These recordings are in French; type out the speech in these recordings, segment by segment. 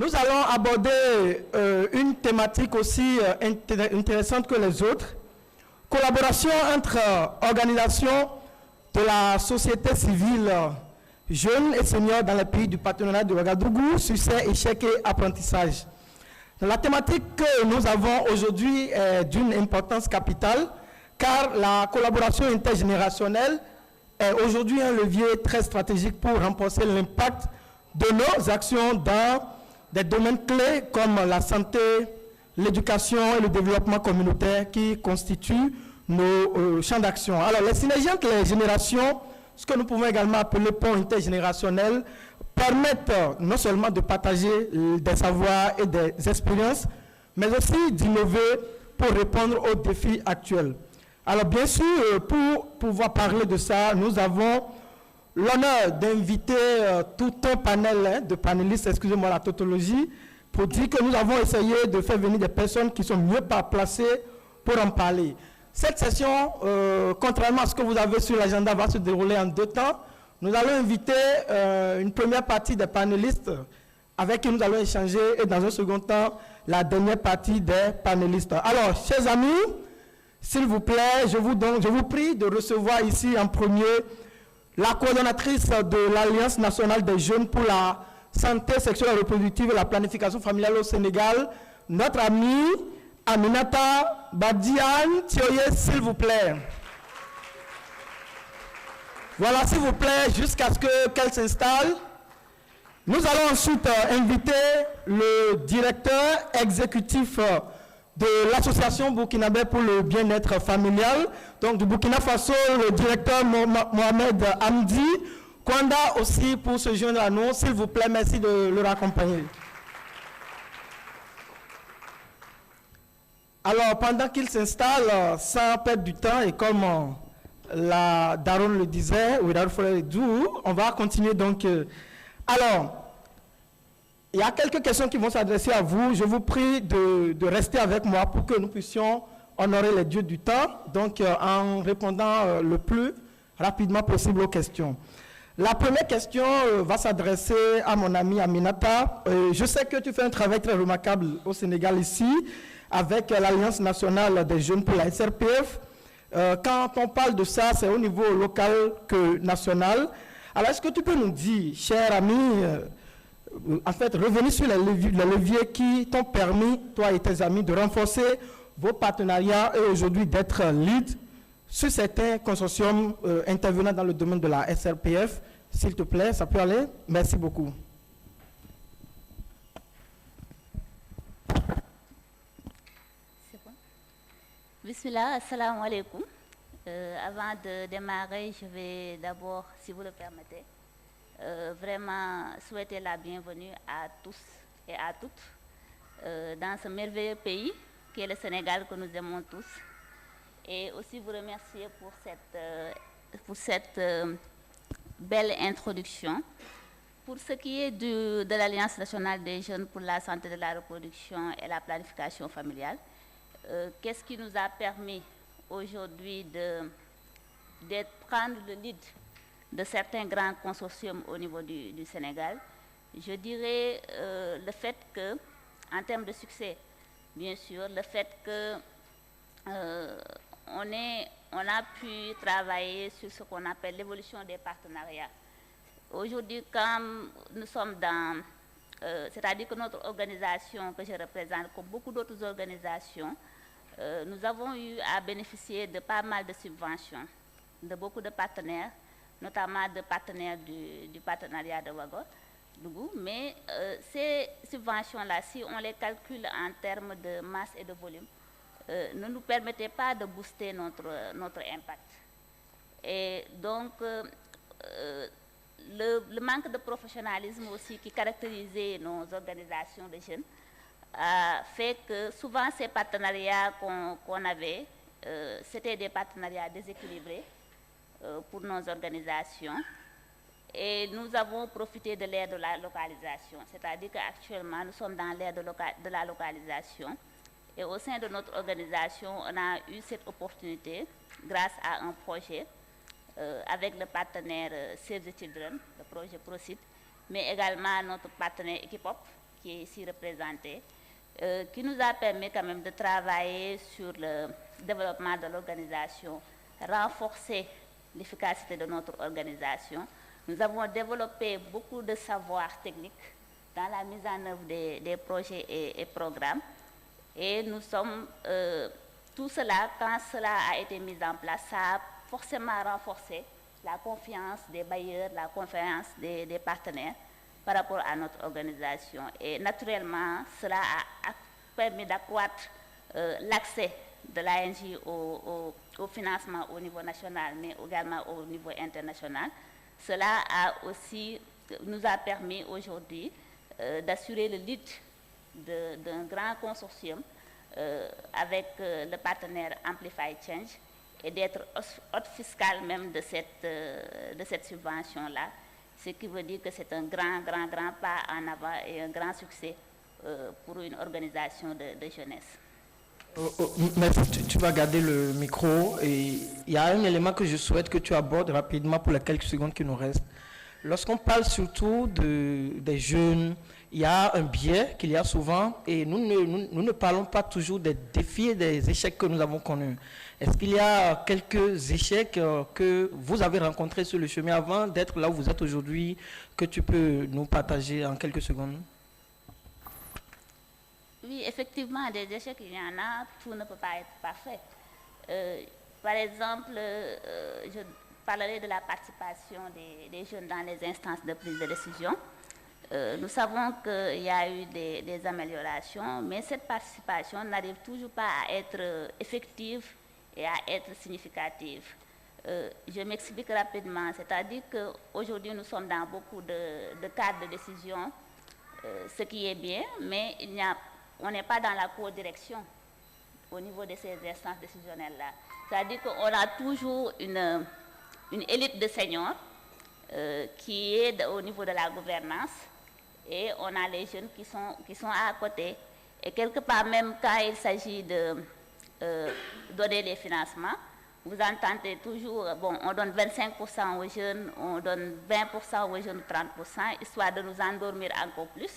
Nous allons aborder une thématique aussi intéressante que les autres. Collaboration entre organisations de la société civile, jeunes et seniors dans les pays du partenariat de Ouagadougou, succès, échec et apprentissage. La thématique que nous avons aujourd'hui est d'une importance capitale, car la collaboration intergénérationnelle est aujourd'hui un levier très stratégique pour renforcer l'impact de nos actions dans des domaines clés comme la santé, l'éducation et le développement communautaire qui constituent nos champs d'action. Alors, les synergies entre les générations, ce que nous pouvons également appeler pont intergénérationnel, permettent non seulement de partager des savoirs et des expériences, mais aussi d'innover pour répondre aux défis actuels. Alors, bien sûr, pour pouvoir parler de ça, nous avons l'honneur d'inviter tout un panel de panélistes, excusez-moi la tautologie, pour dire que nous avons essayé de faire venir des personnes qui sont mieux placées pour en parler. Cette session, contrairement à ce que vous avez sur l'agenda, va se dérouler en 2 temps. Nous allons inviter une première partie des panélistes avec qui nous allons échanger et dans un second temps, la dernière partie des panélistes. Alors, chers amis, s'il vous plaît, je vous prie de recevoir ici en premier la coordonnatrice de l'Alliance nationale des jeunes pour la santé sexuelle et reproductive et la planification familiale au Sénégal, notre amie Aminata Badiane Thioye, s'il vous plaît. Voilà, s'il vous plaît, jusqu'à ce qu'elle s'installe. Nous allons ensuite inviter le directeur exécutif de l'association burkinabé pour le bien-être familial, donc du Burkina Faso, le directeur Mohamed Hamdi Kwanda aussi pour se joindre à nous. S'il vous plaît, merci de le raccompagner. Alors, pendant qu'il s'installe, sans perdre du temps, et comme la Daron le disait, on va continuer donc. Alors, il y a quelques questions qui vont s'adresser à vous. Je vous prie de rester avec moi pour que nous puissions honorer les dieux du temps, donc en répondant le plus rapidement possible aux questions. La première question va s'adresser à mon ami Aminata. Je sais que tu fais un travail très remarquable au Sénégal ici, avec l'Alliance nationale des jeunes pour la SRPF. Quand on parle de ça, c'est au niveau local que national. Alors, est-ce que tu peux nous dire, cher ami, en fait, revenir sur les leviers qui t'ont permis, toi et tes amis, de renforcer vos partenariats et aujourd'hui d'être lead sur certains consortiums intervenant dans le domaine de la SRPF. S'il te plaît, ça peut aller? Merci beaucoup. Bismillah, assalamu alaikum. Avant de démarrer, je vais d'abord, si vous le permettez, vraiment souhaiter la bienvenue à tous et à toutes dans ce merveilleux pays qui est le Sénégal que nous aimons tous. Et aussi vous remercier pour cette belle introduction. Pour ce qui est de l'Alliance nationale des jeunes pour la santé de la reproduction et la planification familiale, qu'est-ce qui nous a permis aujourd'hui de prendre le lead de certains grands consortiums au niveau du Sénégal? Je dirais le fait que, en termes de succès, bien sûr, le fait que on a pu travailler sur ce qu'on appelle l'évolution des partenariats. Aujourd'hui, quand nous sommes dans... c'est-à-dire que notre organisation que je représente, comme beaucoup d'autres organisations, nous avons eu à bénéficier de pas mal de subventions, de beaucoup de partenaires, notamment de partenaires du partenariat de Ouagadougou. Mais ces subventions-là, si on les calcule en termes de masse et de volume, ne nous permettaient pas de booster notre impact. Et donc, le manque de professionnalisme aussi qui caractérisait nos organisations de jeunes fait que souvent ces partenariats qu'on avait, c'était des partenariats déséquilibrés pour nos organisations. Et nous avons profité de l'ère de la localisation, c'est-à-dire qu'actuellement nous sommes dans l'ère de la localisation. Et au sein de notre organisation, on a eu cette opportunité grâce à un projet avec le partenaire Save the Children, le projet ProSite, mais également notre partenaire Equipop, qui est ici représentée, qui nous a permis quand même de travailler sur le développement de l'organisation, renforcer l'efficacité de notre organisation. Nous avons développé beaucoup de savoirs techniques dans la mise en œuvre des projets et programmes. Et nous sommes, tout cela, quand cela a été mis en place, ça a forcément renforcé la confiance des bailleurs, la confiance des partenaires par rapport à notre organisation. Et naturellement, cela a permis d'accroître l'accès de l'ANJ au financement au niveau national, mais également au niveau international. Cela nous a permis aujourd'hui d'assurer le lead d'un grand consortium avec le partenaire Amplify Change et d'être hôte fiscal même de cette subvention-là, ce qui veut dire que c'est un grand pas en avant et un grand succès pour une organisation de jeunesse. Mais tu vas garder le micro et il y a un élément que je souhaite que tu abordes rapidement pour les quelques secondes qui nous restent. Lorsqu'on parle surtout des jeunes, il y a un biais qu'il y a souvent et nous ne parlons pas toujours des défis et des échecs que nous avons connus. Est-ce qu'il y a quelques échecs que vous avez rencontrés sur le chemin avant d'être là où vous êtes aujourd'hui, que tu peux nous partager en quelques secondes? Oui, effectivement, des échecs, il y en a, tout ne peut pas être parfait. Par exemple, je parlerai de la participation des jeunes dans les instances de prise de décision. Nous savons qu'il y a eu des améliorations, mais cette participation n'arrive toujours pas à être effective et à être significative. Je m'explique rapidement, c'est-à-dire qu'aujourd'hui nous sommes dans beaucoup de cadres de décision, ce qui est bien, mais on n'est pas dans la co-direction au niveau de ces instances décisionnelles-là. C'est-à-dire qu'on a toujours une élite de seniors qui est au niveau de la gouvernance et on a les jeunes qui sont à côté. Et quelque part, même quand il s'agit de donner les financements, vous entendez toujours, bon, on donne 25% aux jeunes, on donne 20% aux jeunes, 30%, histoire de nous endormir encore plus.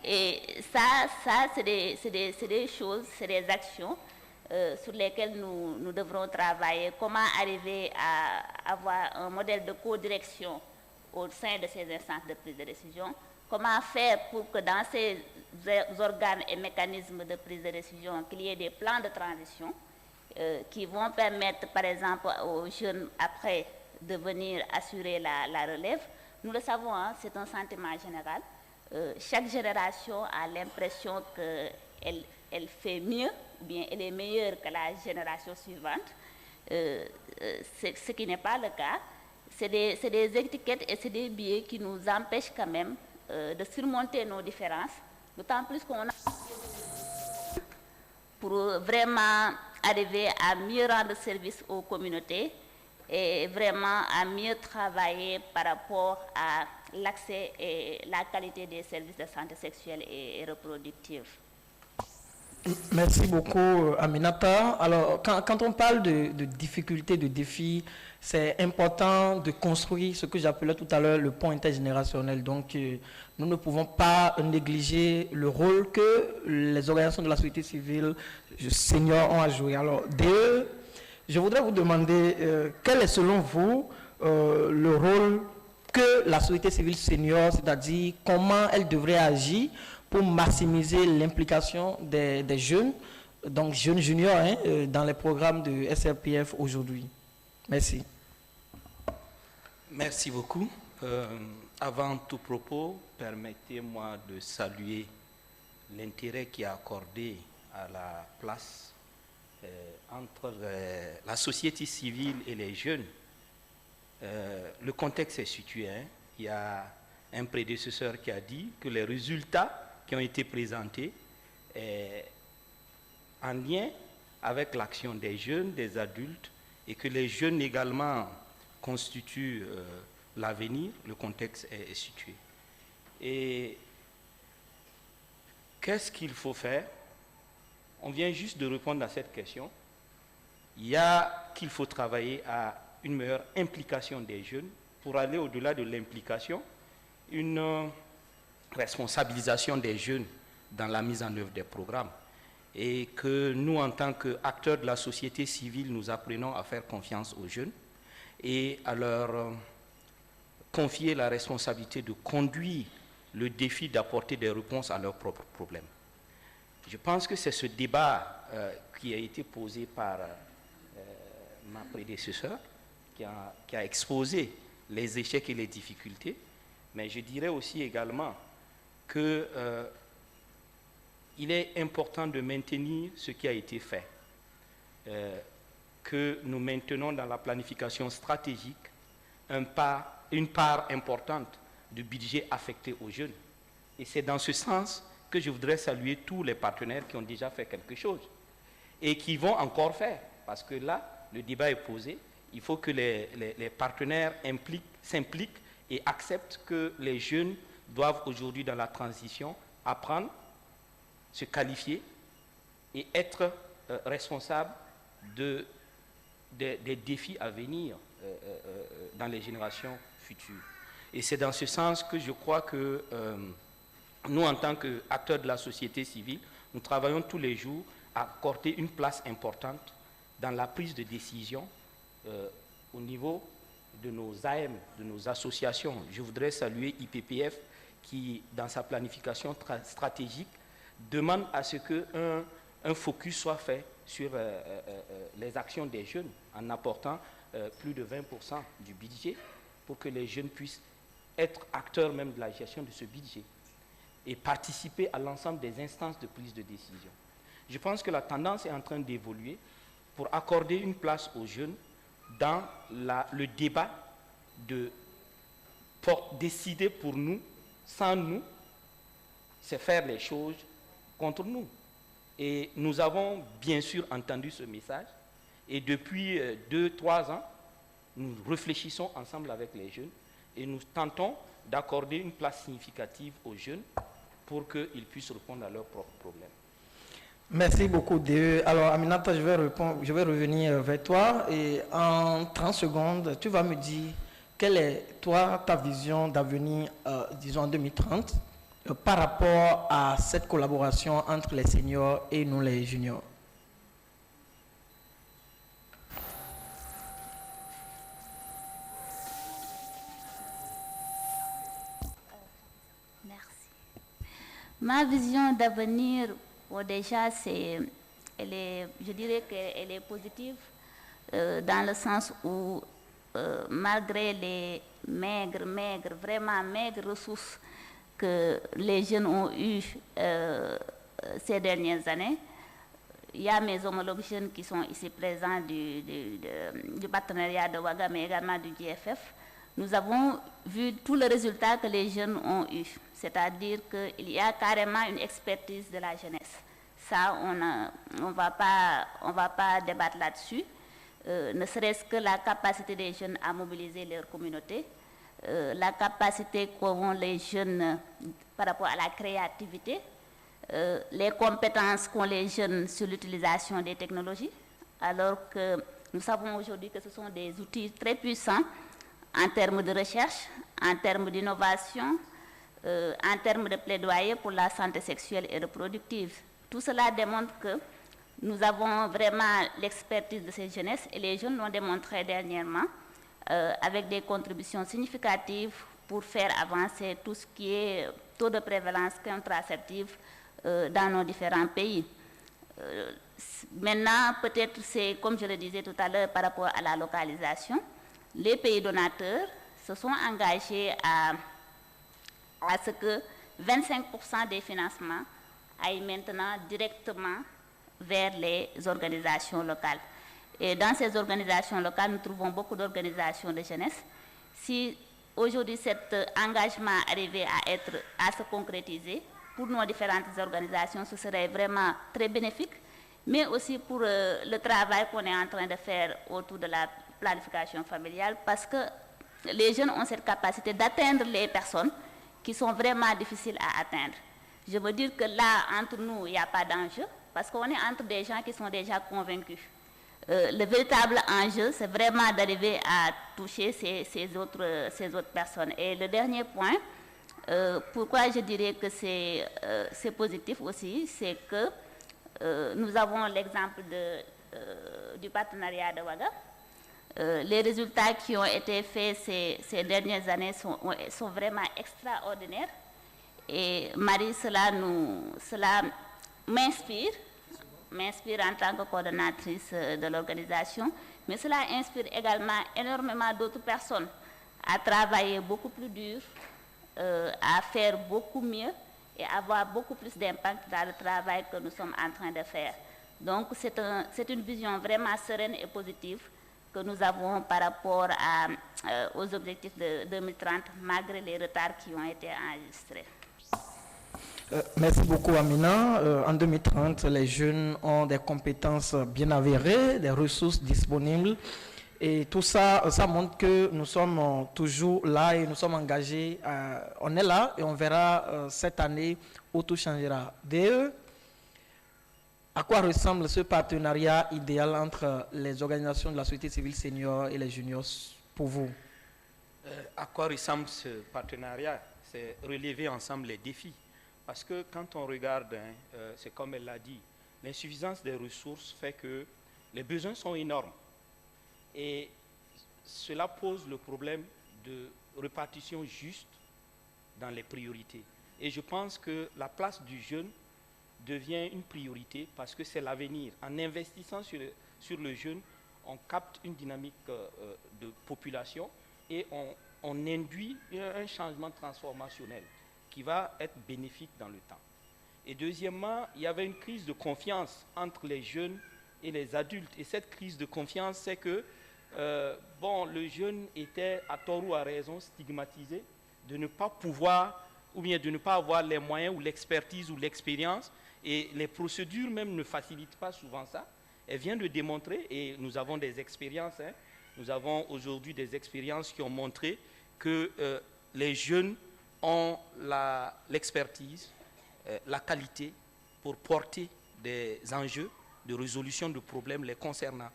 Et ça c'est des choses, c'est des actions sur lesquelles nous devrons travailler. Comment arriver à avoir un modèle de co-direction au sein de ces instances de prise de décision? Comment faire pour que dans ces organes et mécanismes de prise de décision, qu'il y ait des plans de transition qui vont permettre, par exemple, aux jeunes après de venir assurer la relève. Nous le savons, hein, c'est un sentiment général. Chaque génération a l'impression qu'elle fait mieux, ou bien elle est meilleure que la génération suivante, ce qui n'est pas le cas. C'est des étiquettes et c'est des biais qui nous empêchent quand même de surmonter nos différences, d'autant plus qu'on a pour vraiment arriver à mieux rendre service aux communautés et vraiment à mieux travailler par rapport à l'accès et la qualité des services de santé sexuelle et reproductive. Merci beaucoup, Aminata. Alors, quand on parle de difficultés, de défis, c'est important de construire ce que j'appelais tout à l'heure le pont intergénérationnel. Donc, nous ne pouvons pas négliger le rôle que les organisations de la société civile seniors ont à jouer. Alors, je voudrais vous demander quel est selon vous le rôle que la société civile senior, c'est-à-dire comment elle devrait agir pour maximiser l'implication des jeunes, donc jeunes juniors, hein, dans les programmes de SRPF aujourd'hui. Merci. Merci beaucoup. Avant tout propos, permettez-moi de saluer l'intérêt qui est accordé à la place entre la société civile et les jeunes. Le contexte est situé. Hein. Il y a un prédécesseur qui a dit que les résultats qui ont été présentés en lien avec l'action des jeunes, des adultes, et que les jeunes également constituent l'avenir, le contexte est situé. Et qu'est-ce qu'il faut faire? On vient juste de répondre à cette question. Il y a qu'il faut travailler à une meilleure implication des jeunes. Pour aller au-delà de l'implication, une responsabilisation des jeunes dans la mise en œuvre des programmes et que nous, en tant qu'acteurs de la société civile, nous apprenons à faire confiance aux jeunes et à leur confier la responsabilité de conduire le défi d'apporter des réponses à leurs propres problèmes. Je pense que c'est ce débat qui a été posé par ma prédécesseure, qui a exposé les échecs et les difficultés, mais je dirais aussi également qu'il est important de maintenir ce qui a été fait, que nous maintenons dans la planification stratégique une part importante du budget affecté aux jeunes. Et c'est dans ce sens que je voudrais saluer tous les partenaires qui ont déjà fait quelque chose et qui vont encore faire, parce que là, le débat est posé. Il faut que les partenaires s'impliquent et acceptent que les jeunes doivent aujourd'hui, dans la transition, apprendre, se qualifier et être responsables des défis à venir dans les générations futures. Et c'est dans ce sens que je crois que nous, en tant qu'acteurs de la société civile, nous travaillons tous les jours à accorder une place importante dans la prise de décision au niveau de nos AM, de nos associations. Je voudrais saluer IPPF qui, dans sa planification stratégique, demande à ce qu'un focus soit fait sur les actions des jeunes en apportant plus de 20% du budget pour que les jeunes puissent être acteurs même de la gestion de ce budget et participer à l'ensemble des instances de prise de décision. Je pense que la tendance est en train d'évoluer pour accorder une place aux jeunes dans le débat de décider pour nous, sans nous, c'est faire les choses contre nous. Et nous avons bien sûr entendu ce message et depuis 2-3 ans, nous réfléchissons ensemble avec les jeunes et nous tentons d'accorder une place significative aux jeunes pour qu'ils puissent répondre à leurs propres problèmes. Merci beaucoup, DE. Alors, Aminata, je vais revenir vers toi et en 30 secondes, tu vas me dire quelle est, toi, ta vision d'avenir, disons, en 2030, par rapport à cette collaboration entre les seniors et nous, les juniors. Ma vision d'avenir, bon, déjà, je dirais qu'elle est positive dans le sens où, malgré les vraiment maigres ressources que les jeunes ont eues ces dernières années, il y a mes homologues jeunes qui sont ici présents du partenariat de Ouaga, mais également du GFF. Nous avons vu tous les résultats que les jeunes ont eus, c'est-à-dire qu'il y a carrément une expertise de la jeunesse. Ça, on va pas débattre là-dessus, ne serait-ce que la capacité des jeunes à mobiliser leur communauté, la capacité qu'ont les jeunes par rapport à la créativité, les compétences qu'ont les jeunes sur l'utilisation des technologies, alors que nous savons aujourd'hui que ce sont des outils très puissants en termes de recherche, en termes d'innovation, en termes de plaidoyer pour la santé sexuelle et reproductive. Tout cela démontre que nous avons vraiment l'expertise de ces jeunesses et les jeunes l'ont démontré dernièrement avec des contributions significatives pour faire avancer tout ce qui est taux de prévalence contraceptive dans nos différents pays. Maintenant, peut-être c'est, comme je le disais tout à l'heure, par rapport à la localisation, les pays donateurs se sont engagés à ce que 25% des financements aillent maintenant directement vers les organisations locales. Et dans ces organisations locales, nous trouvons beaucoup d'organisations de jeunesse. Si aujourd'hui cet engagement arrivait à se concrétiser, pour nos différentes organisations, ce serait vraiment très bénéfique, mais aussi pour le travail qu'on est en train de faire autour de la planification familiale, parce que les jeunes ont cette capacité d'atteindre les personnes qui sont vraiment difficiles à atteindre. Je veux dire que là, entre nous, il n'y a pas d'enjeu, parce qu'on est entre des gens qui sont déjà convaincus. Le véritable enjeu, c'est vraiment d'arriver à toucher ces autres personnes. Et le dernier point, Pourquoi je dirais que c'est positif aussi, c'est que nous avons l'exemple du partenariat de Ouaga. Les résultats qui ont été faits ces dernières années sont vraiment extraordinaires. Et Marie, cela m'inspire en tant que coordonnatrice de l'organisation, mais cela inspire également énormément d'autres personnes à travailler beaucoup plus dur, à faire beaucoup mieux et avoir beaucoup plus d'impact dans le travail que nous sommes en train de faire. Donc c'est une vision vraiment sereine et positive que nous avons par rapport aux objectifs de 2030, malgré les retards qui ont été enregistrés. Merci beaucoup Amina. En 2030, les jeunes ont des compétences bien avérées, des ressources disponibles. Et tout ça, ça montre que nous sommes toujours là et nous sommes engagés. On est là et on verra cette année où tout changera. DE, à quoi ressemble ce partenariat idéal entre les organisations de la société civile senior et les juniors pour vous? À quoi ressemble ce partenariat? C'est relever ensemble les défis. Parce que quand on regarde, c'est comme elle l'a dit, l'insuffisance des ressources fait que les besoins sont énormes. Et cela pose le problème de répartition juste dans les priorités. Et je pense que la place du jeune devient une priorité parce que c'est l'avenir. En investissant sur le jeune, on capte une dynamique de population et on induit un changement transformationnel qui va être bénéfique dans le temps. Et deuxièmement, il y avait une crise de confiance entre les jeunes et les adultes. Et cette crise de confiance, c'est que le jeune était, à tort ou à raison, stigmatisé de ne pas pouvoir, ou bien de ne pas avoir les moyens ou l'expertise ou l'expérience. Et les procédures même ne facilitent pas souvent ça. Elle vient de démontrer, et nous avons des expériences, nous avons aujourd'hui des expériences qui ont montré que les jeunes ont l'expertise, la qualité pour porter des enjeux de résolution de problèmes les concernant.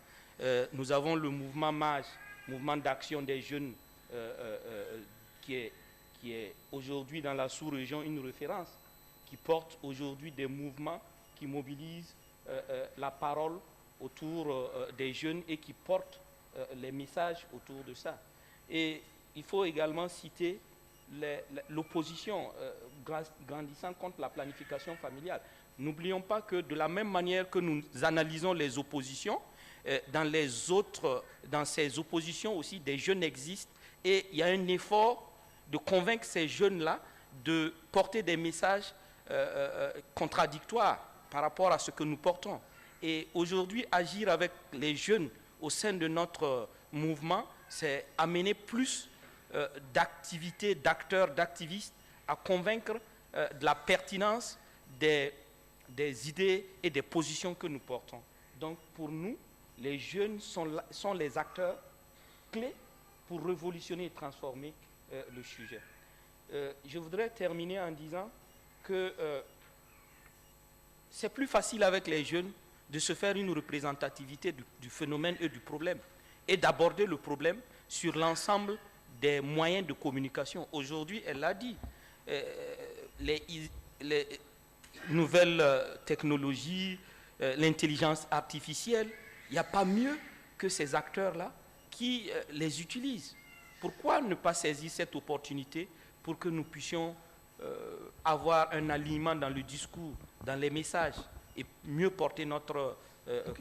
Nous avons le mouvement MAGE, mouvement d'action des jeunes, qui est aujourd'hui dans la sous-région une référence, qui porte aujourd'hui des mouvements qui mobilisent la parole autour des jeunes et qui portent les messages autour de ça. Et il faut également citer l'opposition grandissante contre la planification familiale. N'oublions pas que de la même manière que nous analysons les oppositions, dans ces oppositions aussi, des jeunes existent et il y a un effort de convaincre ces jeunes-là de porter des messages contradictoires par rapport à ce que nous portons. Et aujourd'hui, agir avec les jeunes au sein de notre mouvement, c'est amener plus d'activités, d'acteurs, d'activistes à convaincre de la pertinence des idées et des positions que nous portons. Donc pour nous, les jeunes sont les acteurs clés pour révolutionner et transformer le sujet. Je voudrais terminer en disant que c'est plus facile avec les jeunes de se faire une représentativité du phénomène et du problème et d'aborder le problème sur l'ensemble des moyens de communication. Aujourd'hui, elle l'a dit, les nouvelles technologies, l'intelligence artificielle, il n'y a pas mieux que ces acteurs-là qui les utilisent. Pourquoi ne pas saisir cette opportunité pour que nous puissions avoir un alignement dans le discours, dans les messages, et mieux porter notre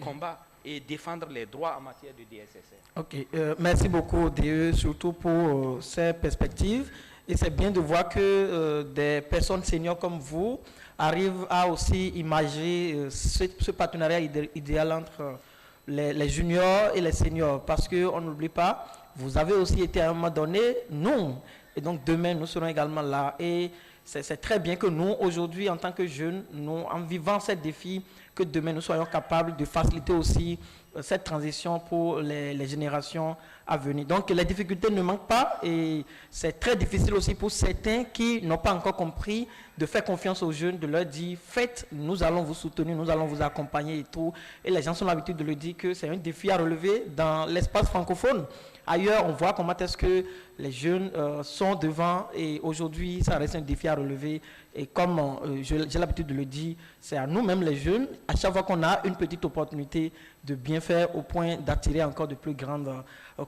combat et défendre les droits en matière de DSSR. Ok, merci beaucoup DE, surtout pour ces perspectives. Et c'est bien de voir que des personnes seniors comme vous arrivent à aussi imaginer ce partenariat idéal entre les juniors et les seniors. Parce qu'on n'oublie pas, vous avez aussi été à un moment donné, nous. Et donc demain, nous serons également là. Et c'est très bien que nous, aujourd'hui, en tant que jeunes, nous, en vivant ces défis, que demain nous soyons capables de faciliter aussi cette transition pour les générations à venir. Donc les difficultés ne manquent pas et c'est très difficile aussi pour certains qui n'ont pas encore compris de faire confiance aux jeunes, de leur dire faites, nous allons vous soutenir, nous allons vous accompagner et tout. Et les gens ont l'habitude de le dire que c'est un défi à relever dans l'espace francophone. Ailleurs, on voit comment est-ce que les jeunes sont devant et aujourd'hui, ça reste un défi à relever. Et comme j'ai l'habitude de le dire, c'est à nous-mêmes les jeunes, à chaque fois qu'on a une petite opportunité de bien faire au point d'attirer encore de plus grande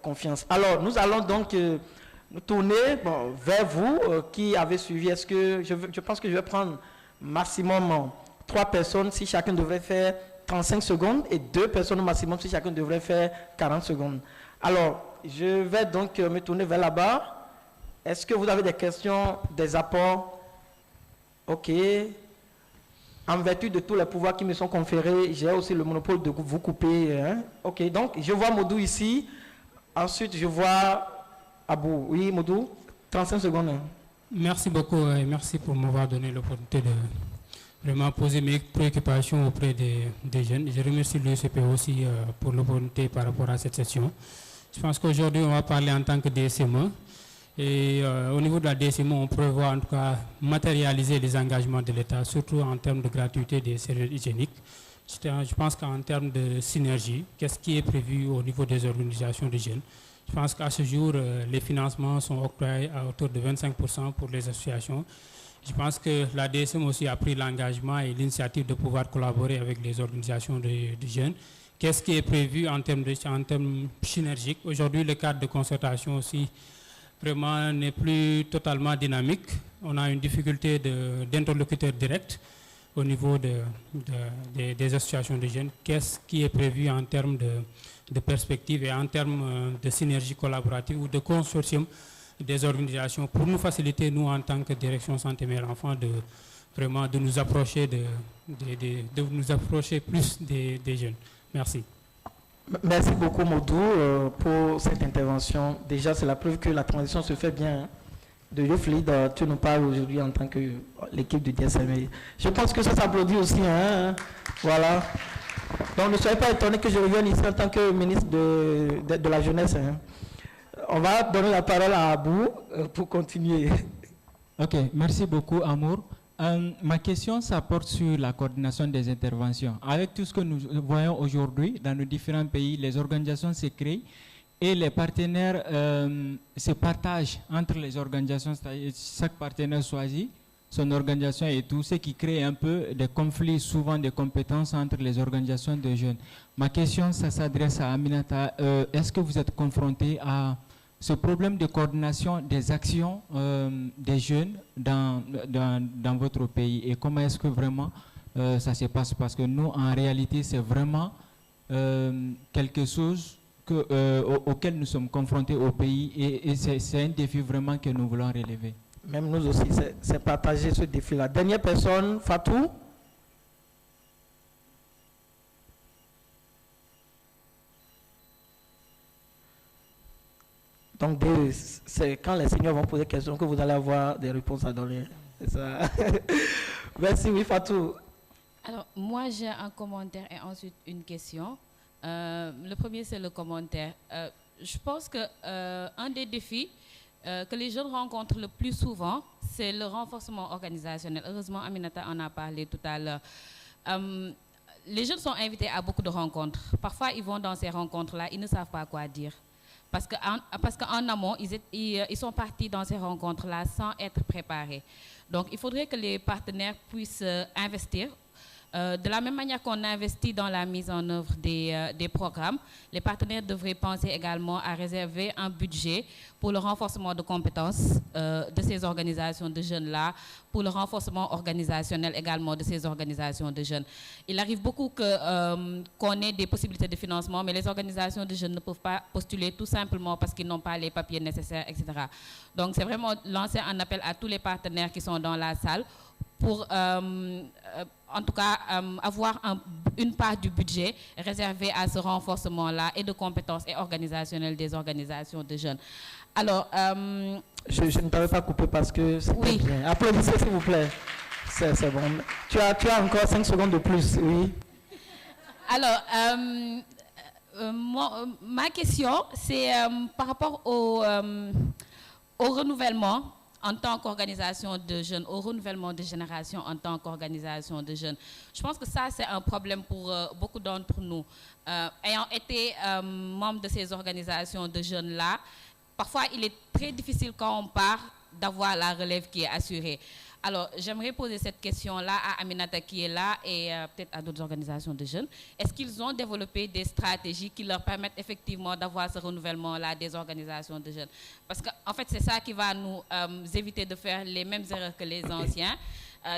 confiance. Alors, nous allons donc nous tourner vers vous qui avez suivi. Est-ce que je pense que je vais prendre maximum 3 personnes si chacun devrait faire 35 secondes et 2 personnes au maximum si chacun devrait faire 40 secondes. Alors, je vais donc me tourner vers là-bas. Est-ce que vous avez des questions, des apports? Ok. En vertu de tous les pouvoirs qui me sont conférés, j'ai aussi le monopole de vous couper. Hein? Ok, donc je vois Modou ici. Ensuite, je vois Abou. Oui, Modou, 35 secondes. Hein. Merci beaucoup et merci pour m'avoir donné l'opportunité de vraiment poser mes préoccupations auprès des jeunes. Je remercie l'UCP aussi pour l'opportunité par rapport à cette session. Je pense qu'aujourd'hui, on va parler en tant que DSME. Et au niveau de la DSME, on prévoit en tout cas matérialiser les engagements de l'État, surtout en termes de gratuité des services hygiéniques. Je pense qu'en termes de synergie, qu'est-ce qui est prévu au niveau des organisations de jeunes? Je pense qu'à ce jour, les financements sont octroyés à hauteur de 25% pour les associations. Je pense que la DSM aussi a pris l'engagement et l'initiative de pouvoir collaborer avec les organisations de jeunes. Qu'est-ce qui est prévu en termes synergiques? Aujourd'hui, le cadre de concertation aussi vraiment n'est plus totalement dynamique. On a une difficulté d'interlocuteur direct au niveau des associations de jeunes. Qu'est-ce qui est prévu en termes de perspective et en termes de synergie collaborative ou de consortium des organisations pour nous faciliter, nous, en tant que direction santé mère enfant, de nous approcher de nous approcher plus des jeunes. Merci. Merci beaucoup, Modou, pour cette intervention. Déjà, c'est la preuve que la transition se fait bien. Hein. De Youth Lead, tu nous parles aujourd'hui en tant que l'équipe du DSME. Je pense que ça s'applaudit aussi. Hein. Voilà. Donc, ne soyez pas étonnés que je revienne ici en tant que ministre de la Jeunesse. Hein. On va donner la parole à Abou pour continuer. Ok, merci beaucoup, Amour. Ma question, ça porte sur la coordination des interventions. Avec tout ce que nous voyons aujourd'hui dans nos différents pays, les organisations se créent et les partenaires se partagent entre les organisations. Chaque partenaire choisit son organisation et tout, ce qui crée un peu des conflits, souvent des compétences entre les organisations de jeunes. Ma question, ça s'adresse à Aminata. Est-ce que vous êtes confronté à ce problème de coordination des actions des jeunes dans votre pays et comment est-ce que vraiment ça se passe? Parce que nous, en réalité, c'est vraiment quelque chose auquel nous sommes confrontés au pays et c'est un défi vraiment que nous voulons relever. Même nous aussi, c'est partager ce défi-là. Dernière personne, Fatou. Donc, c'est quand les seigneurs vont poser des questions que vous allez avoir des réponses à donner. C'est ça. Merci, oui, Fatou. Alors, moi, j'ai un commentaire et ensuite une question. Le premier, c'est le commentaire. Je pense qu'un des défis que les jeunes rencontrent le plus souvent, c'est le renforcement organisationnel. Heureusement, Aminata en a parlé tout à l'heure. Les jeunes sont invités à beaucoup de rencontres. Parfois, ils vont dans ces rencontres-là, ils ne savent pas quoi dire. Parce qu'en amont, ils sont partis dans ces rencontres-là sans être préparés. Donc, il faudrait que les partenaires puissent investir. De la même manière qu'on investit dans la mise en œuvre des programmes, les partenaires devraient penser également à réserver un budget pour le renforcement de compétences de ces organisations de jeunes-là, pour le renforcement organisationnel également de ces organisations de jeunes. Il arrive beaucoup qu'on ait des possibilités de financement, mais les organisations de jeunes ne peuvent pas postuler tout simplement parce qu'ils n'ont pas les papiers nécessaires, etc. Donc, c'est vraiment lancer un appel à tous les partenaires qui sont dans la salle pour, en tout cas, avoir une part du budget réservée à ce renforcement-là et de compétences et organisationnelles des organisations de jeunes. Alors, je ne t'avais pas coupé parce que c'est oui. Bien. Applaudissez, s'il vous plaît. C'est bon. Tu as encore 5 secondes de plus, oui. Alors, Ma question, c'est par rapport au renouvellement en tant qu'organisation de jeunes, au renouvellement de génération en tant qu'organisation de jeunes. Je pense que ça, c'est un problème pour beaucoup d'entre nous. Ayant été membre de ces organisations de jeunes-là, parfois, il est très difficile quand on part d'avoir la relève qui est assurée. Alors, j'aimerais poser cette question-là à Aminata qui est là et peut-être à d'autres organisations de jeunes. Est-ce qu'ils ont développé des stratégies qui leur permettent effectivement d'avoir ce renouvellement-là des organisations de jeunes? Parce qu'en fait, c'est ça qui va nous éviter de faire les mêmes erreurs que les anciens,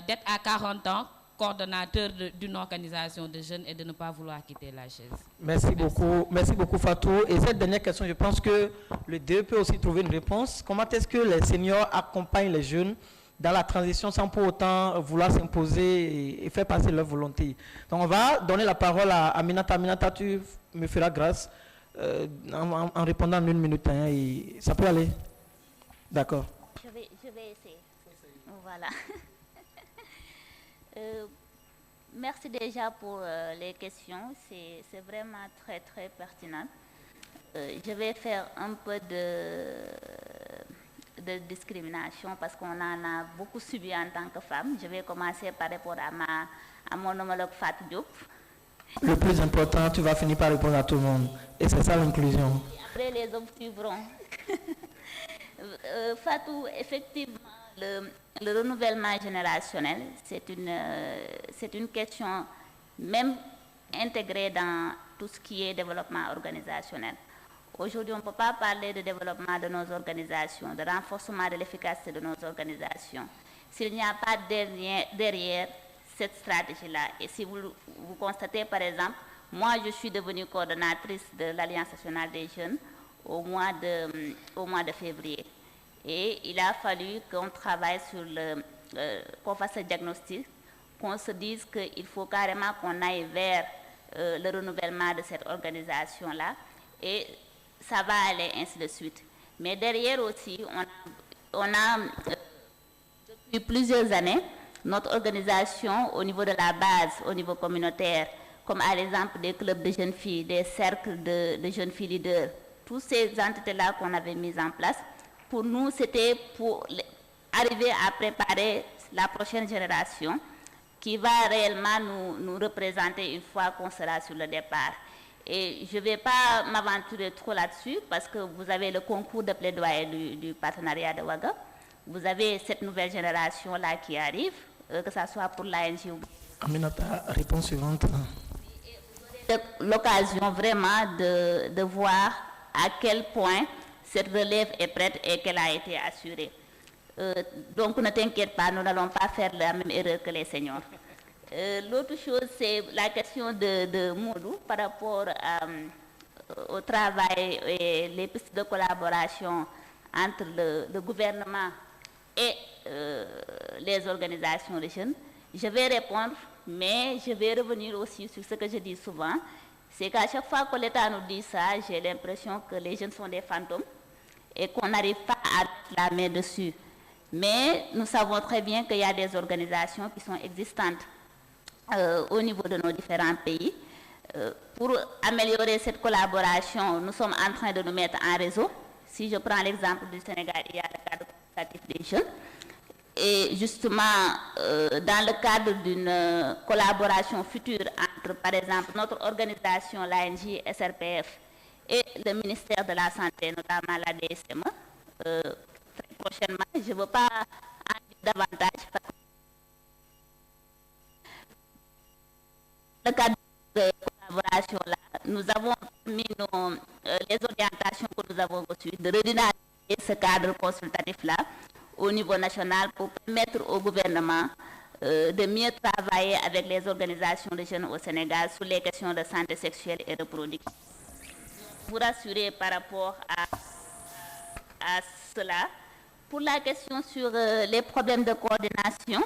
d'être à 40 ans coordonnateur d'une organisation de jeunes et de ne pas vouloir quitter la chaise. Merci beaucoup Fatou. Et cette dernière question, je pense que le DE peut aussi trouver une réponse. Comment est-ce que les seniors accompagnent les jeunes dans la transition sans pour autant vouloir s'imposer et faire passer leur volonté? Donc on va donner la parole à Aminata. Aminata, tu me feras grâce en répondant en 1 minute. Hein, et ça peut aller? D'accord. Je vais essayer. Voilà. Merci déjà pour les questions, c'est vraiment très très pertinent. Je vais faire un peu de discrimination parce qu'on en a beaucoup subi en tant que femme. Je vais commencer par répondre à mon homologue Fatou Diop. Le plus important, tu vas finir par répondre à tout le monde. Et c'est ça l'inclusion. Après, les hommes suivront. Fatou, effectivement, le renouvellement générationnel, c'est une question même intégrée dans tout ce qui est développement organisationnel. Aujourd'hui, on ne peut pas parler de développement de nos organisations, de renforcement de l'efficacité de nos organisations, s'il n'y a pas derrière cette stratégie-là. Et si vous constatez, par exemple, moi, je suis devenue coordonnatrice de l'Alliance nationale des jeunes au mois de février. Et il a fallu qu'on travaille sur qu'on fasse ce diagnostic, qu'on se dise qu'il faut carrément qu'on aille vers le renouvellement de cette organisation-là. Et ça va aller ainsi de suite. Mais derrière aussi, on a depuis plusieurs années, notre organisation au niveau de la base, au niveau communautaire, comme à l'exemple des clubs de jeunes filles, des cercles de jeunes filles leaders, toutes ces entités-là qu'on avait mises en place, pour nous, c'était pour arriver à préparer la prochaine génération qui va réellement nous représenter une fois qu'on sera sur le départ. Et je ne vais pas m'aventurer trop là-dessus parce que vous avez le concours de plaidoyer du partenariat de Ouaga. Vous avez cette nouvelle génération-là qui arrive, que ce soit pour l'ANG ou... Aminata, réponse suivante. L'occasion vraiment de voir à quel point cette relève est prête et qu'elle a été assurée. Donc ne t'inquiète pas, nous n'allons pas faire la même erreur que les seniors. L'autre chose, c'est la question de Moudou par rapport au travail et les pistes de collaboration entre le gouvernement et les organisations de jeunes. Je vais répondre, mais je vais revenir aussi sur ce que je dis souvent. C'est qu'à chaque fois que l'État nous dit ça, j'ai l'impression que les jeunes sont des fantômes et qu'on n'arrive pas à mettre la main dessus. Mais nous savons très bien qu'il y a des organisations qui sont existantes au niveau de nos différents pays. Pour améliorer cette collaboration, nous sommes en train de nous mettre en réseau. Si je prends l'exemple du Sénégal, il y a le cadre consultatif des jeunes. Et justement, dans le cadre d'une collaboration future entre, par exemple, notre organisation, l'ANJ, SRPF, et le ministère de la Santé, notamment la DSME, très prochainement, je ne veux pas en dire davantage. Dans le cadre de collaboration-là, nous avons mis les orientations que nous avons reçues de redynamiser ce cadre consultatif-là au niveau national pour permettre au gouvernement de mieux travailler avec les organisations de jeunes au Sénégal sur les questions de santé sexuelle et reproductive. Vous rassurer par rapport à cela. Pour la question sur les problèmes de coordination,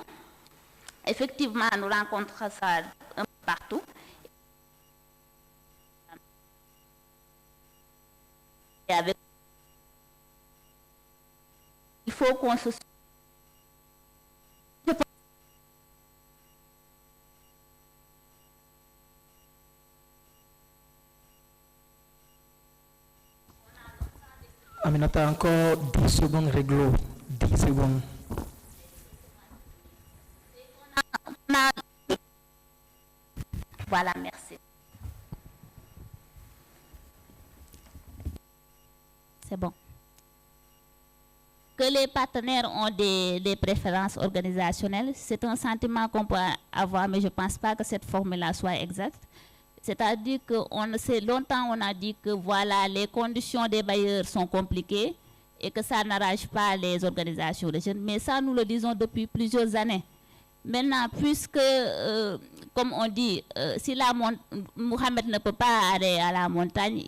effectivement, nous rencontrons ça un peu partout. Il faut qu'on se... Aminata, encore 10 secondes réglo. 10 secondes. Voilà, merci. C'est bon. Que les partenaires ont des préférences organisationnelles, c'est un sentiment qu'on peut avoir, mais je ne pense pas que cette formule-là soit exacte. C'est-à-dire que longtemps on a dit que voilà, les conditions des bailleurs sont compliquées et que ça n'arrange pas les organisations de jeunes. Mais ça, nous le disons depuis plusieurs années. Maintenant, puisque, comme on dit, si Mohamed ne peut pas aller à la montagne,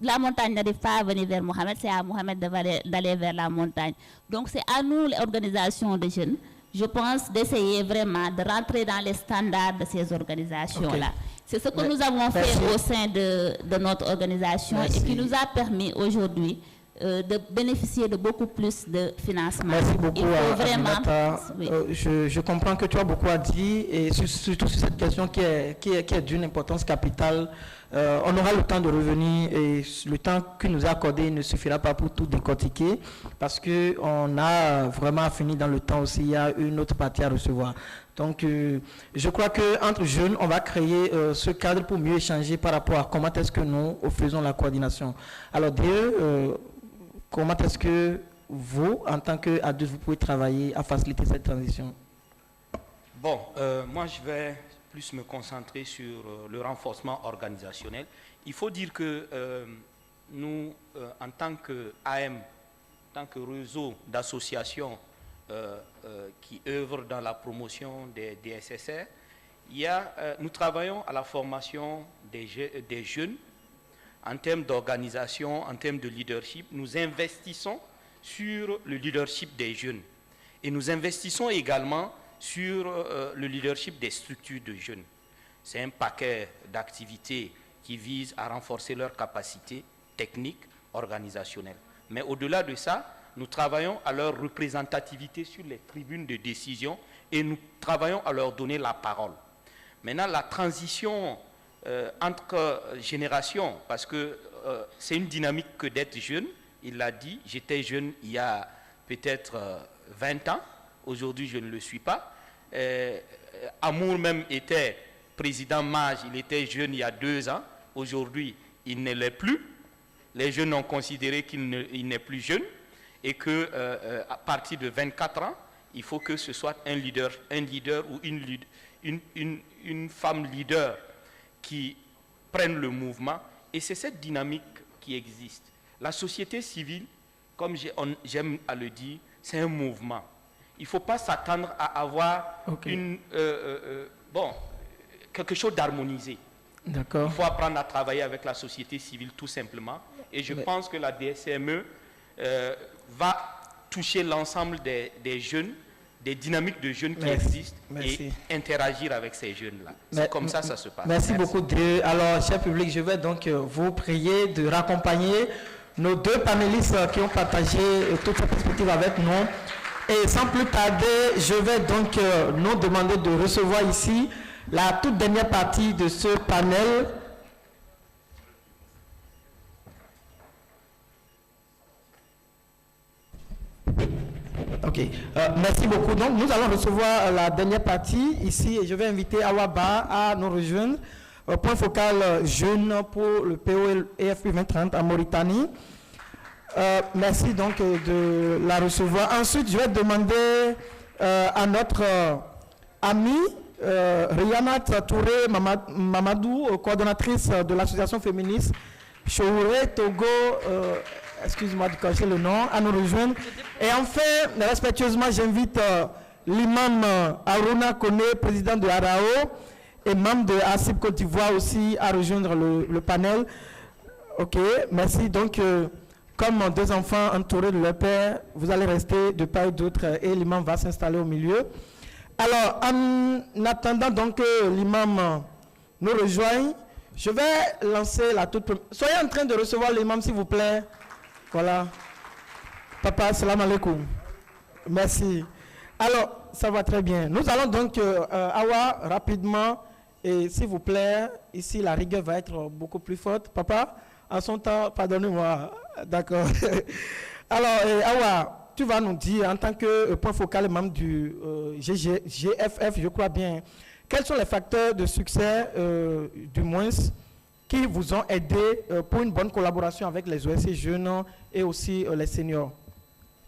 la montagne n'arrive pas à venir vers Mohamed, c'est à Mohamed d'aller vers la montagne. Donc c'est à nous, les organisations de jeunes, je pense, d'essayer vraiment de rentrer dans les standards de ces organisations-là. Okay. C'est ce que nous avons fait au sein de notre organisation et qui nous a permis aujourd'hui de bénéficier de beaucoup plus de financement. Merci beaucoup, Aminata. Oui. Je comprends que tu as beaucoup à dire et surtout sur cette question qui est d'une importance capitale. On aura le temps de revenir et le temps qui nous est accordé ne suffira pas pour tout décortiquer parce qu'on a vraiment fini dans le temps aussi. Il y a une autre partie à recevoir. Donc, je crois qu'entre jeunes, on va créer ce cadre pour mieux échanger par rapport à comment est-ce que nous faisons la coordination. Alors, comment est-ce que vous, en tant qu'adulte, vous pouvez travailler à faciliter cette transition? Bon, moi je vais plus me concentrer sur le renforcement organisationnel. Il faut dire que nous, en tant qu'AM, en tant que réseau d'associations qui œuvrent dans la promotion des DSSR, nous travaillons à la formation des jeunes. En termes d'organisation, en termes de leadership, nous investissons sur le leadership des jeunes. Et nous investissons également sur le leadership des structures de jeunes. C'est un paquet d'activités qui visent à renforcer leurs capacités techniques, organisationnelles. Mais au-delà de ça, nous travaillons à leur représentativité sur les tribunes de décision et nous travaillons à leur donner la parole. Maintenant, la transition entre générations, parce que c'est une dynamique que d'être jeune. Il l'a dit, j'étais jeune il y a peut-être 20 ans, aujourd'hui je ne le suis pas. Amour même était président MAGE, il était jeune il y a 2 ans, aujourd'hui il ne l'est plus. Les jeunes ont considéré qu'il n'est plus jeune et qu'à partir de 24 ans, il faut que ce soit un leader ou une femme leader qui prennent le mouvement, et c'est cette dynamique qui existe. La société civile, comme j'aime à le dire, c'est un mouvement. Il ne faut pas s'attendre à avoir quelque chose d'harmonisé. D'accord. Il faut apprendre à travailler avec la société civile tout simplement, et je pense que la DSME va toucher l'ensemble des jeunes, des dynamiques de jeunes qui existent et interagir avec ces jeunes-là. C'est comme ça se passe. Merci beaucoup. Alors, cher public, je vais donc vous prier de raccompagner nos 2 panélistes qui ont partagé toute cette perspective avec nous. Et sans plus tarder, je vais donc nous demander de recevoir ici la toute dernière partie de ce panel. Ok, merci beaucoup. Donc, nous allons recevoir la dernière partie ici et je vais inviter Awaba à nous rejoindre. Point focal jeune pour le PO-EFP 2030 en Mauritanie. Merci donc de la recevoir. Ensuite, je vais demander à notre amie Rihanna Touré Mamadou, coordonnatrice de l'association féministe Chouré Togo, excuse-moi de cacher le nom, à nous rejoindre. Et enfin, respectueusement, j'invite l'imam Aruna Kone, président de Arao, et membre de ASIP Côte d'Ivoire aussi, à rejoindre le panel. Ok, merci. Donc, comme 2 enfants entourés de leur père, vous allez rester de part et d'autre et l'imam va s'installer au milieu. Alors, en attendant donc que l'imam nous rejoigne, je vais lancer la toute première. Soyez en train de recevoir l'imam, s'il vous plaît. Voilà. Papa, salam alaikum. Merci. Alors, ça va très bien. Nous allons donc, Awa, rapidement, et s'il vous plaît, ici la rigueur va être beaucoup plus forte. Papa, en son temps, pardonnez-moi, D'accord. Alors, Awa, tu vas nous dire, en tant que point focal membre du GFF, je crois bien, quels sont les facteurs de succès, du moins, qui vous ont aidé pour une bonne collaboration avec les OSC jeunes et aussi les seniors?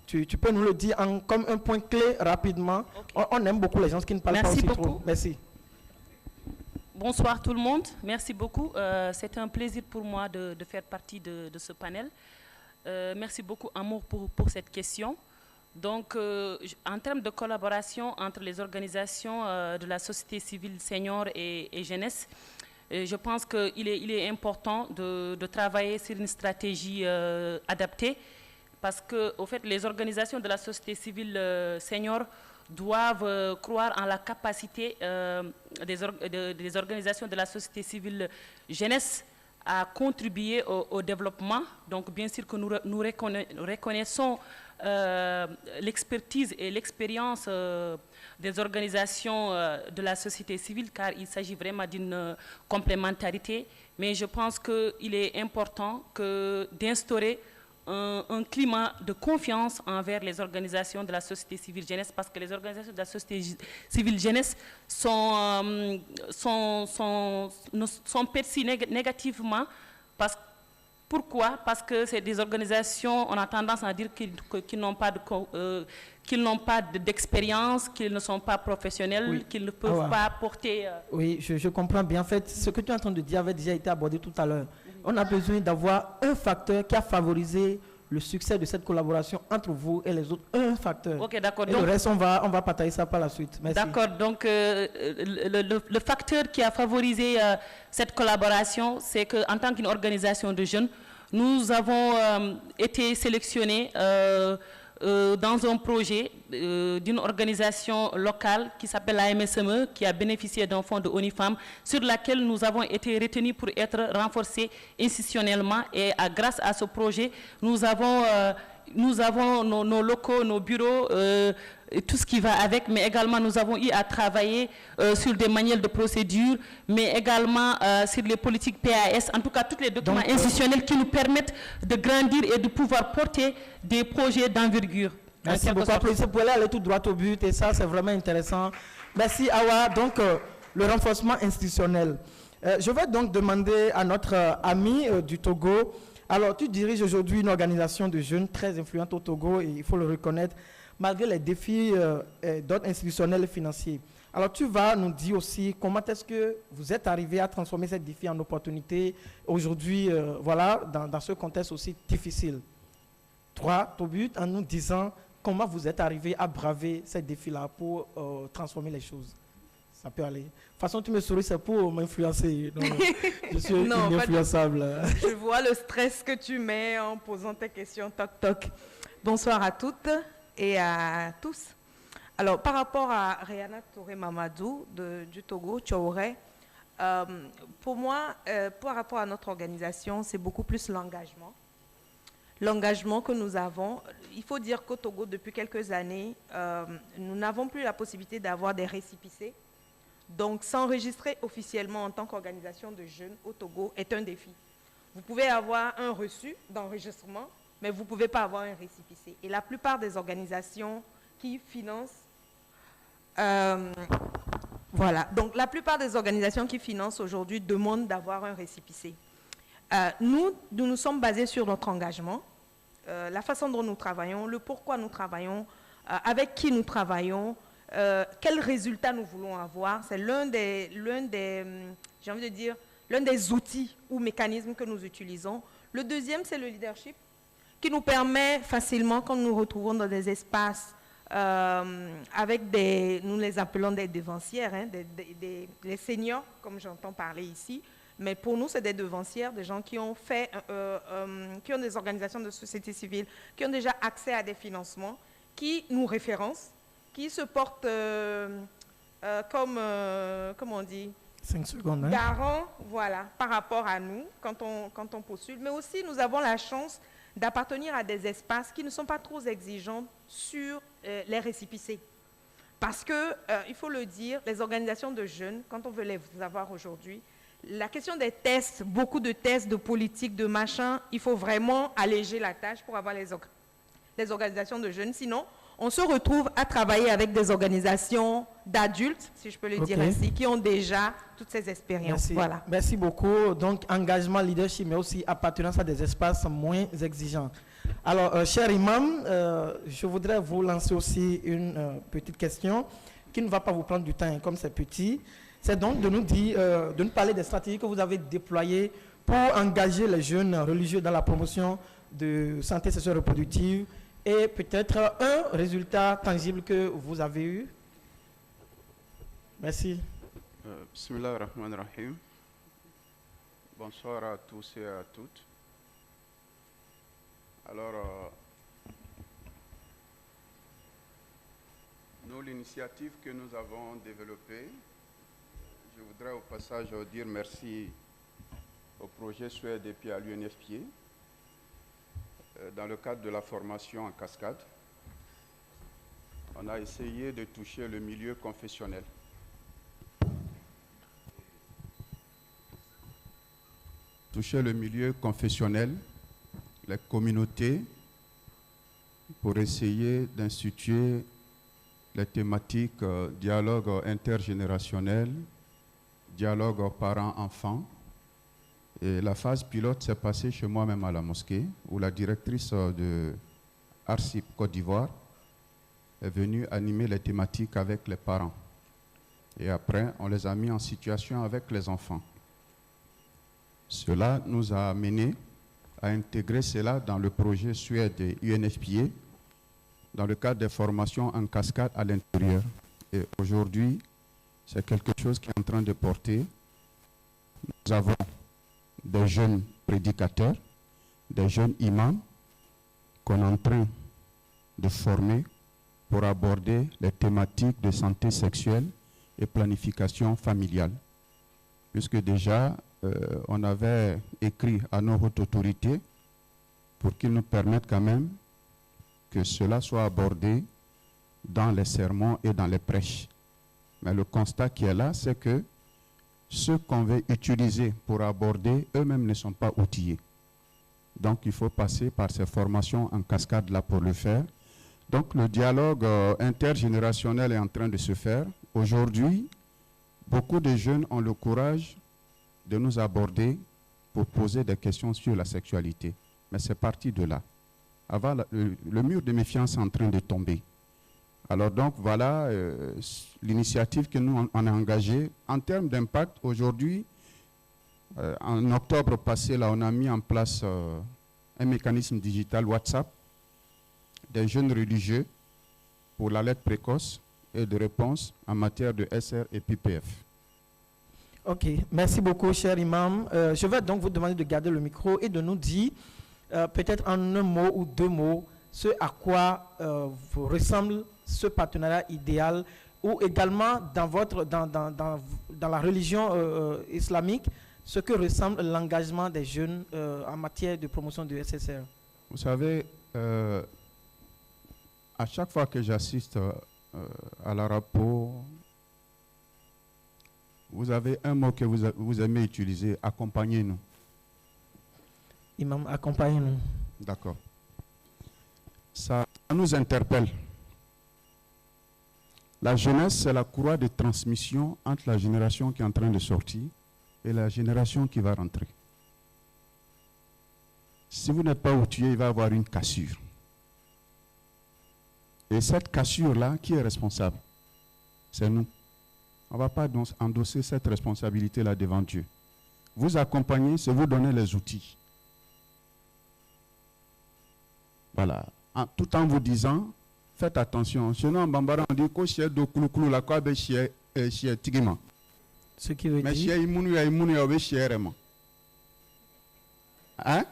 Tu peux nous le dire comme un point clé rapidement. Okay. On aime beaucoup les gens qui ne parlent pas aussi trop. Merci. Bonsoir tout le monde. Merci beaucoup. C'est un plaisir pour moi de faire partie de ce panel. Merci beaucoup, Amour, pour cette question. Donc, en termes de collaboration entre les organisations de la société civile senior et jeunesse, je pense qu'il est important de travailler sur une stratégie adaptée, parce que, au fait, les organisations de la société civile senior doivent croire en la capacité des organisations de la société civile jeunesse à contribuer au développement. Donc, bien sûr que nous reconnaissons l'expertise et l'expérience des organisations de la société civile, car il s'agit vraiment d'une complémentarité. Mais je pense qu'il est important d'instaurer un climat de confiance envers les organisations de la société civile jeunesse, parce que les organisations de la société civile jeunesse sont perçues négativement. Pourquoi? Parce que c'est des organisations, on a tendance à dire qu'ils n'ont pas d'expérience, qu'ils ne sont pas professionnels, oui, qu'ils ne peuvent pas porter... Oui, je comprends bien. En fait, ce que tu es en train de dire avait déjà été abordé tout à l'heure. On a besoin d'avoir un facteur qui a favorisé le succès de cette collaboration entre vous et les autres. Un facteur. Ok, d'accord. Et donc, le reste, on va partager ça par la suite. Merci. D'accord. Donc, le facteur qui a favorisé cette collaboration, c'est qu'en tant qu'une organisation de jeunes, nous avons été sélectionnés dans un projet d'une organisation locale qui s'appelle la MSME, qui a bénéficié d'un fonds de ONIFAM, sur laquelle nous avons été retenus pour être renforcés institutionnellement. Et grâce à ce projet, nous avons nos locaux, nos bureaux, et tout ce qui va avec, mais également nous avons eu à travailler sur des manuels de procédure, mais également sur les politiques PAS, en tout cas tous les documents institutionnels qui nous permettent de grandir et de pouvoir porter des projets d'envergure. Merci beaucoup. Vous pouvez aller tout droit au but, et ça c'est vraiment intéressant. Merci Awa. Donc le renforcement institutionnel. Je vais donc demander à notre ami du Togo. Alors tu diriges aujourd'hui une organisation de jeunes très influente au Togo, et il faut le reconnaître, malgré les défis d'ordre institutionnel et financier. Alors tu vas nous dire aussi comment est-ce que vous êtes arrivé à transformer ces défis en opportunités aujourd'hui, voilà, dans ce contexte aussi difficile. Toi, ton but, en nous disant comment vous êtes arrivé à braver ces défis-là pour transformer les choses. Ça peut aller. De toute façon, tu me souris, c'est pour m'influencer. Je suis influençable. Je vois le stress que tu mets en posant tes questions. Toc, toc. Bonsoir à toutes et à tous. Alors, par rapport à Rihanna Touré Mamadou du Togo, Tchaouré, pour moi, par rapport à notre organisation, c'est beaucoup plus l'engagement. L'engagement que nous avons. Il faut dire qu'au Togo, depuis quelques années, nous n'avons plus la possibilité d'avoir des récépissés. Donc, s'enregistrer officiellement en tant qu'organisation de jeunes au Togo est un défi. Vous pouvez avoir un reçu d'enregistrement, mais vous ne pouvez pas avoir un récépissé. Et la plupart des organisations qui financent, voilà. Donc, la plupart des organisations qui financent aujourd'hui demandent d'avoir un récépissé. Nous sommes basés sur notre engagement, la façon dont nous travaillons, le pourquoi nous travaillons, avec qui nous travaillons, quels résultats nous voulons avoir. C'est l'un des outils ou mécanismes que nous utilisons. Le deuxième, c'est le leadership, qui nous permet facilement, quand nous nous retrouvons dans des espaces avec nous les appelons des devancières, hein, des seniors, comme j'entends parler ici, mais pour nous, c'est des devancières, des gens qui ont qui ont des organisations de société civile, qui ont déjà accès à des financements, qui nous référencent, qui se portent comme, comment on dit, 5 secondes, hein? Garant, voilà, par rapport à nous, quand on postule. Mais aussi, nous avons la chance d'appartenir à des espaces qui ne sont pas trop exigeants sur les récépissés. Parce que, il faut le dire, les organisations de jeunes, quand on veut les avoir aujourd'hui, la question des tests, beaucoup de tests de politique, de machin, il faut vraiment alléger la tâche pour avoir les organisations de jeunes. Sinon, on se retrouve à travailler avec des organisations d'adultes, si je peux le dire ainsi, qui ont déjà toutes ces expériences. Merci. Voilà. Merci beaucoup. Donc, engagement, leadership, mais aussi appartenance à des espaces moins exigeants. Alors, cher imam, je voudrais vous lancer aussi une petite question qui ne va pas vous prendre du temps, comme c'est petit. C'est donc de nous dire, de nous parler des stratégies que vous avez déployées pour engager les jeunes religieux dans la promotion de santé sexuelle reproductive et peut-être un résultat tangible que vous avez eu. Merci. Bismillah ar-Rahman ar-Rahim. Bonsoir à tous et à toutes. Alors, nous, l'initiative que nous avons développée, je voudrais au passage dire merci au projet Suède et puis à l'UNFPA dans le cadre de la formation en cascade. On a essayé de toucher le milieu confessionnel. Toucher le milieu confessionnel, les communautés, pour essayer d'instituer les thématiques dialogue intergénérationnel, dialogue parents-enfants. Et la phase pilote s'est passée chez moi-même à la mosquée, où la directrice de ARCIP Côte d'Ivoire est venue animer les thématiques avec les parents. Et après, on les a mis en situation avec les enfants. Cela nous a amené à intégrer cela dans le projet Suède et UNFPA, dans le cadre des formations en cascade à l'intérieur. Et aujourd'hui, c'est quelque chose qui est en train de porter. Nous avons des jeunes prédicateurs, des jeunes imams qu'on est en train de former pour aborder les thématiques de santé sexuelle et planification familiale. Puisque déjà, on avait écrit à nos hautes autorités pour qu'ils nous permettent quand même que cela soit abordé dans les sermons et dans les prêches. Mais le constat qui est là, c'est que ceux qu'on veut utiliser pour aborder, eux-mêmes ne sont pas outillés. Donc il faut passer par ces formations en cascade là pour le faire. Donc le dialogue intergénérationnel est en train de se faire. Aujourd'hui, beaucoup de jeunes ont le courage de nous aborder pour poser des questions sur la sexualité. Mais c'est parti de là. Avant, le mur de méfiance est en train de tomber. Alors donc voilà l'initiative que nous on a engagée. En termes d'impact, aujourd'hui, en octobre passé, là, on a mis en place un mécanisme digital WhatsApp des jeunes religieux pour l'alerte précoce et de réponse en matière de SR et PPF. Ok, merci beaucoup, cher imam. Je vais donc vous demander de garder le micro et de nous dire, peut-être en un mot ou deux mots, ce à quoi vous ressemble ce partenariat idéal, ou également dans la religion islamique, ce que ressemble l'engagement des jeunes en matière de promotion du SSR. Vous savez, à chaque fois que j'assiste à la rapport, vous avez un mot que vous aimez utiliser, accompagnez-nous. Imam, accompagnez-nous. D'accord. Ça nous interpelle. La jeunesse, c'est la courroie de transmission entre la génération qui est en train de sortir et la génération qui va rentrer. Si vous n'êtes pas outillé, il va y avoir une cassure. Et cette cassure-là, qui est responsable? C'est nous. On ne va pas endosser cette responsabilité-là devant Dieu. Vous accompagnez, c'est vous donner les outils. Voilà. Tout en vous disant, faites attention. Sinon, en Bambara, on dit que c'est de kouloukoulou, la quoi, c'est tigima. Ce qui veut mais dire. Hein?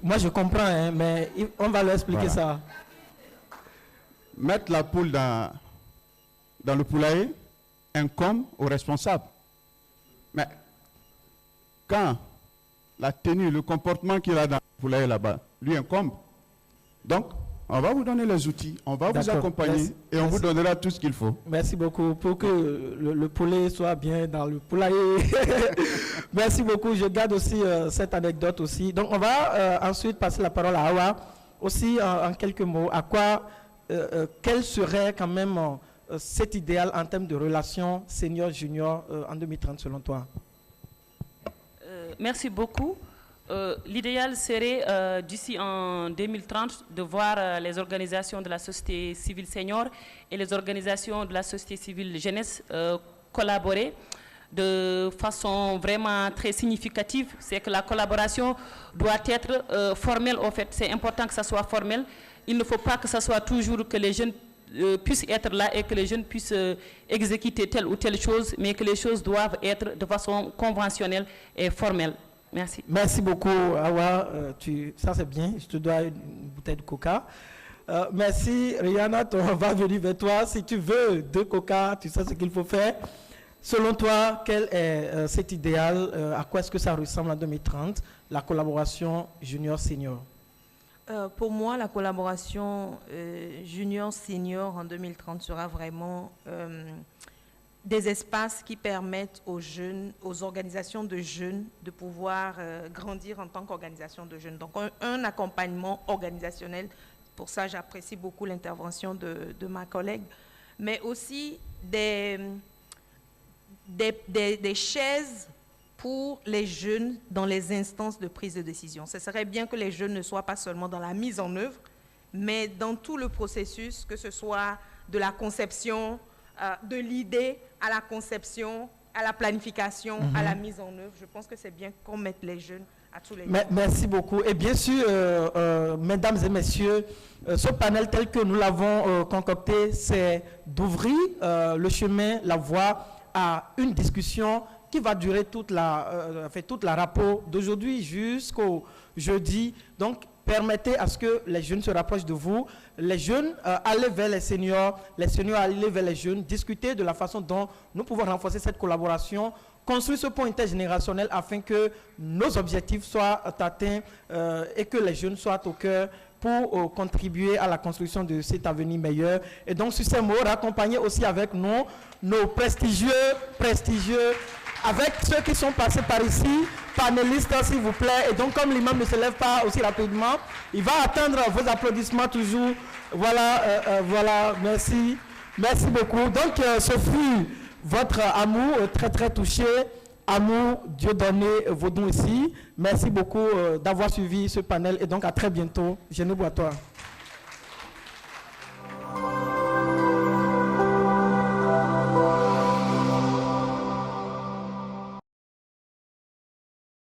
Moi, je comprends, hein, mais on va leur expliquer ça. Mettre la poule dans le poulailler incombe au responsable. Mais quand la tenue, le comportement qu'il a dans le poulailler là-bas, lui incombe. Donc, On va vous donner les outils, on va vous D'accord, accompagner merci, et on merci. vous donnera tout ce qu'il faut. Merci beaucoup pour que le poulet soit bien dans le poulailler. Merci beaucoup. Je garde aussi cette anecdote aussi. Donc, on va ensuite passer la parole à Awa. Aussi, en quelques mots, quel serait quand même cet idéal en termes de relations senior-junior en 2030 selon toi? Merci beaucoup. L'idéal serait d'ici en 2030 de voir les organisations de la société civile senior et les organisations de la société civile jeunesse collaborer de façon vraiment très significative. C'est que la collaboration doit être formelle en fait. C'est important que ça soit formel. Il ne faut pas que ça soit toujours que les jeunes puissent être là et que les jeunes puissent exécuter telle ou telle chose, mais que les choses doivent être de façon conventionnelle et formelle. Merci. Merci beaucoup, Awa. Ça, c'est bien. Je te dois une bouteille de coca. Merci, Rihanna. On va venir vers toi. Si tu veux 2 coca, tu sais ce qu'il faut faire. Selon toi, quel est cet idéal? À quoi est-ce que ça ressemble en 2030, la collaboration junior-senior? Pour moi, la collaboration junior-senior en 2030 sera vraiment des espaces qui permettent aux jeunes, aux organisations de jeunes de pouvoir grandir en tant qu'organisation de jeunes. Donc un accompagnement organisationnel, pour ça j'apprécie beaucoup l'intervention de ma collègue, mais aussi des chaises pour les jeunes dans les instances de prise de décision. Ce serait bien que les jeunes ne soient pas seulement dans la mise en œuvre, mais dans tout le processus, que ce soit de la conception, de l'idée à la conception, à la planification, à la mise en œuvre. Je pense que c'est bien qu'on mette les jeunes à tous les niveaux. Merci beaucoup. Et bien sûr, mesdames et messieurs, ce panel tel que nous l'avons concocté, c'est d'ouvrir le chemin, la voie à une discussion qui va durer toute la rapport d'aujourd'hui jusqu'au jeudi. Donc, permettez à ce que les jeunes se rapprochent de vous, les jeunes allez vers les seniors allez vers les jeunes, discuter de la façon dont nous pouvons renforcer cette collaboration, construire ce pont intergénérationnel afin que nos objectifs soient atteints et que les jeunes soient au cœur pour contribuer à la construction de cet avenir meilleur. Et donc, sur ces mots, raccompagner aussi avec nous nos prestigieux, avec ceux qui sont passés par ici, panélistes s'il vous plaît. Et donc comme l'imam ne se lève pas aussi rapidement, il va attendre vos applaudissements toujours. Voilà, merci beaucoup. Donc ce fut votre Amour, très très touché. Amour, Dieu donné vos dons ici. Merci beaucoup d'avoir suivi ce panel et donc à très bientôt. Je ne bois toi.